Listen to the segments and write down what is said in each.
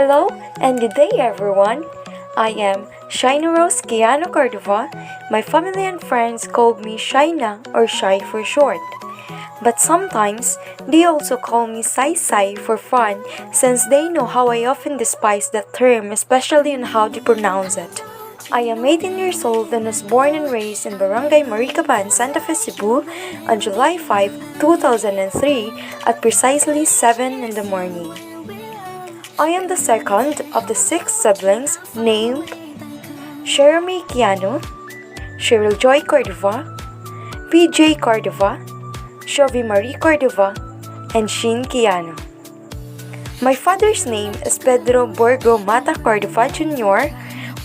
Hello and good day everyone. I am Shaina Cordova. My family and friends call me Shaina or Shy for short. But sometimes they also call me Sai for fun since they know how I often despise that term, especially on how to pronounce it. I am 18 years old and was born and raised in Barangay Maricaban, Santa Fe, Cebu on July 5, 2003 at precisely 7 in the morning. I am the second of the 6 siblings named Jeremy Kiano, Cheryl Joy Cordova, PJ Cordova, Shovi Marie Cordova, and Shin Kiano. My father's name is Pedro Borgo Mata Cordova Jr.,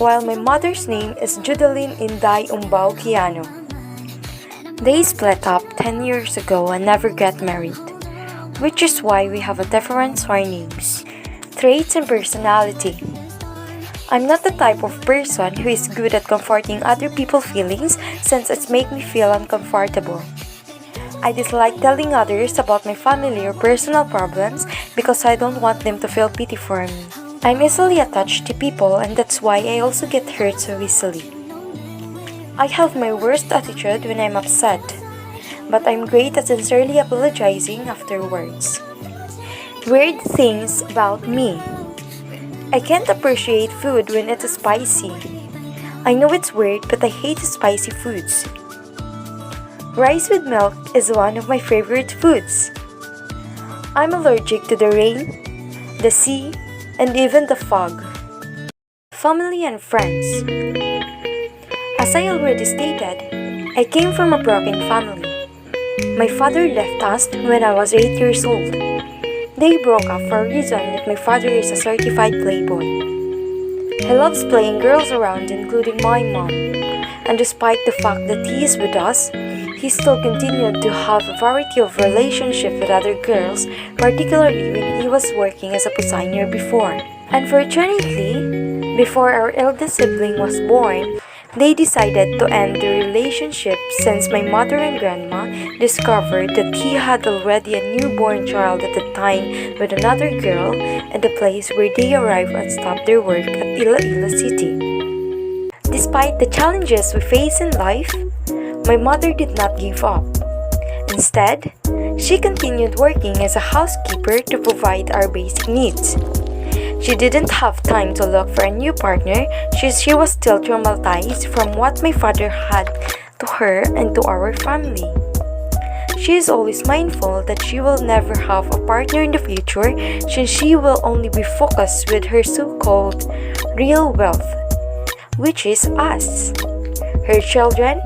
while my mother's name is Judeline Inday Umbao Kiano. They split up 10 years ago and never got married, which is why we have a different surnames, traits, and personality. I'm not the type of person who is good at comforting other people's feelings since it makes me feel uncomfortable. I dislike telling others about my family or personal problems because I don't want them to feel pity for me. I'm easily attached to people and that's why I also get hurt so easily. I have my worst attitude when I'm upset, but I'm great at sincerely apologizing afterwards. Weird things about me. I can't appreciate food when it's spicy. I know it's weird, but I hate spicy foods. Rice with milk is one of my favorite foods. I'm allergic to the rain, the sea, and even the fog. Family and friends. As I already stated, I came from a broken family. My father left us when I was 8 years old. They broke up for a reason that my father is a certified playboy. He loves playing girls around, including my mom. And despite the fact that he is with us, he still continued to have a variety of relationships with other girls, particularly when he was working as a designer before. Unfortunately, before our eldest sibling was born, they decided to end the relationship since my mother and grandma discovered that he had already a newborn child at the time with another girl at the place where they arrived and stopped their work at Iloilo City. Despite the challenges we face in life, my mother did not give up. Instead, she continued working as a housekeeper to provide our basic needs. She didn't have time to look for a new partner since she was still traumatized from what my father had to her and to our family. She is always mindful that she will never have a partner in the future since she will only be focused with her so-called real wealth, which is us, her children,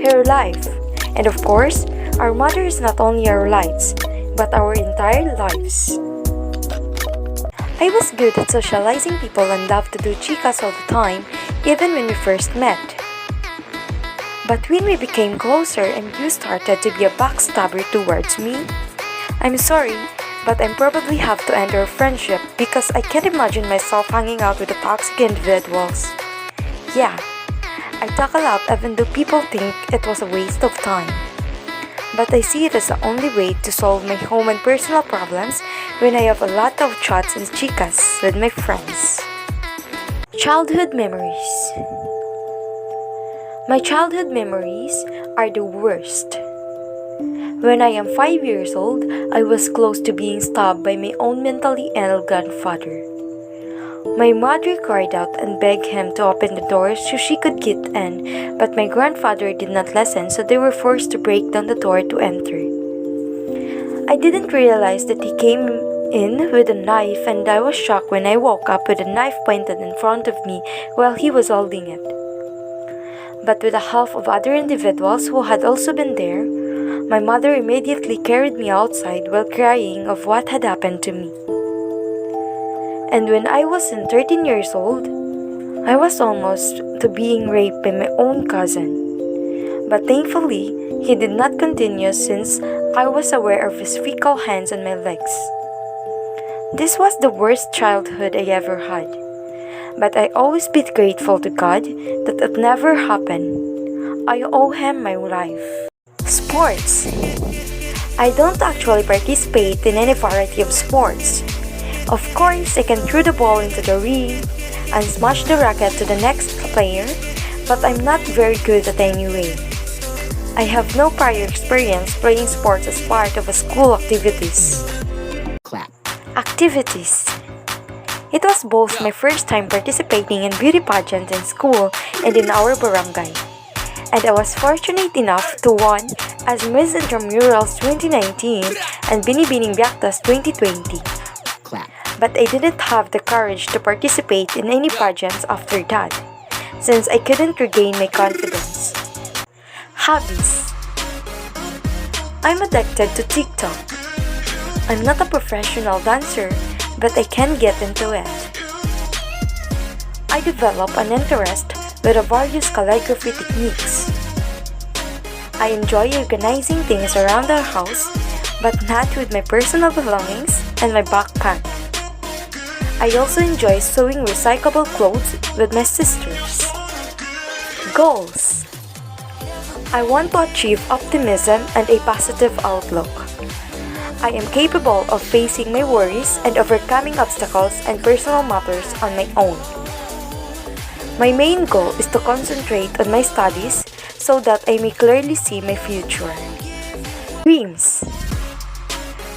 her life, and of course, our mother is not only our lives, but our entire lives. I was good at socializing people and loved to do chicas all the time, even when we first met. But when we became closer and you started to be a backstabber towards me, I'm sorry, but I probably have to end our friendship because I can't imagine myself hanging out with the toxic individuals. Yeah, I talk a lot even though people think it was a waste of time. But I see it as the only way to solve my home and personal problems when I have a lot of chats and chicas with my friends. Childhood memories. My childhood memories are the worst. When I am 5 years old, I was close to being stabbed by my own mentally ill grandfather. My mother cried out and begged him to open the door so she could get in, but my grandfather did not listen, so they were forced to break down the door to enter. I didn't realize that he came in with a knife, and I was shocked when I woke up with a knife pointed in front of me while he was holding it. But with the help of other individuals who had also been there, my mother immediately carried me outside while crying of what had happened to me. And when I was 13 years old, I was almost to being raped by my own cousin. But thankfully, he did not continue since I was aware of his fecal hands on my legs. This was the worst childhood I ever had. But I always be grateful to God that it never happened. I owe him my life. Sports. I don't actually participate in any variety of sports. Of course, I can throw the ball into the ring and smash the racket to the next player, but I'm not very good at anyway. I have no prior experience playing sports as part of a school activities. Clap. Activities. It was both my first time participating in beauty pageants in school and in our barangay. And I was fortunate enough to win as Miss Intramurals 2019 and Binibining Biaktas 2020. Clap. But I didn't have the courage to participate in any pageants after that, since I couldn't regain my confidence. Hobbies. I'm addicted to TikTok. I'm not a professional dancer, but I can get into it. I develop an interest with the various calligraphy techniques. I enjoy organizing things around our house, but not with my personal belongings and my backpack. I also enjoy sewing recyclable clothes with my sisters. Goals. I want to achieve optimism and a positive outlook. I am capable of facing my worries and overcoming obstacles and personal matters on my own. My main goal is to concentrate on my studies so that I may clearly see my future. Dreams.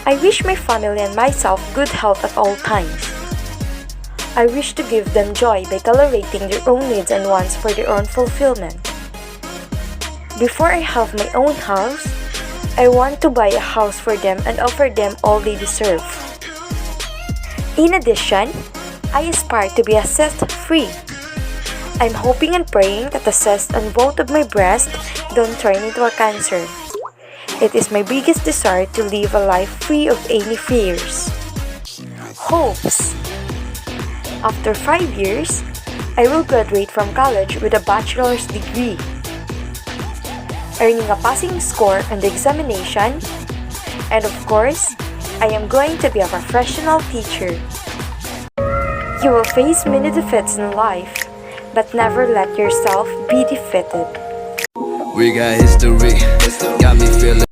I wish my family and myself good health at all times. I wish to give them joy by tolerating their own needs and wants for their own fulfillment. Before I have my own house, I want to buy a house for them and offer them all they deserve. In addition, I aspire to be cyst-free. I'm hoping and praying that the cyst on both of my breasts don't turn into a cancer. It is my biggest desire to live a life free of any fears. Hopes. After 5 years, I will graduate from college with a bachelor's degree, earning a passing score on the examination, and of course, I am going to be a professional teacher. You will face many defeats in life, but never let yourself be defeated. We got history, got me feeling